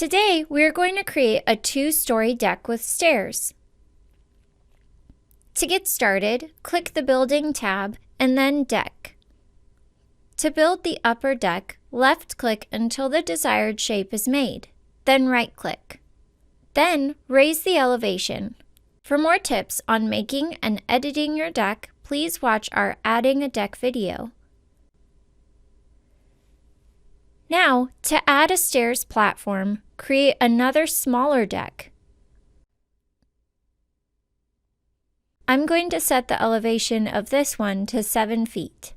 Today, we are going to create a 2-story deck with stairs. To get started, click the Building tab and then Deck. To build the upper deck, left-click until the desired shape is made, then right-click. Then, raise the elevation. For more tips on making and editing your deck, please watch our Adding a Deck video. Now, to add a stairs platform, create another smaller deck. I'm going to set the elevation of this one to 7 feet.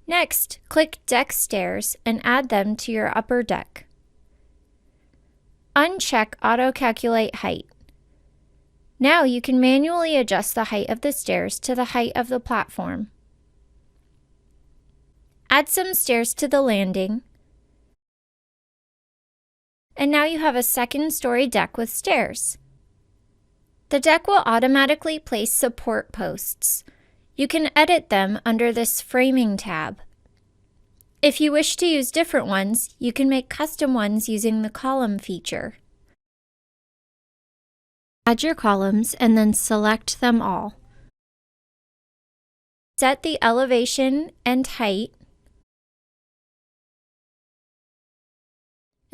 Next, click Deck Stairs and add them to your upper deck. Uncheck Auto Calculate Height. Now you can manually adjust the height of the stairs to the height of the platform. Add some stairs to the landing. And now you have a 2nd-story deck with stairs. The deck will automatically place support posts. You can edit them under this Framing tab. If you wish to use different ones, you can make custom ones using the Column feature. Add your columns and then select them all. Set the elevation and height.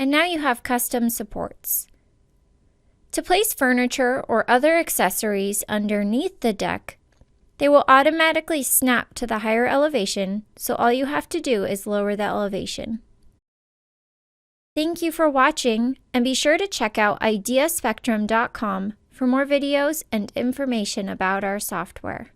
And now you have custom supports. To place furniture or other accessories underneath the deck, they will automatically snap to the higher elevation, so all you have to do is lower the elevation. Thank you for watching, and be sure to check out ideaspectrum.com for more videos and information about our software.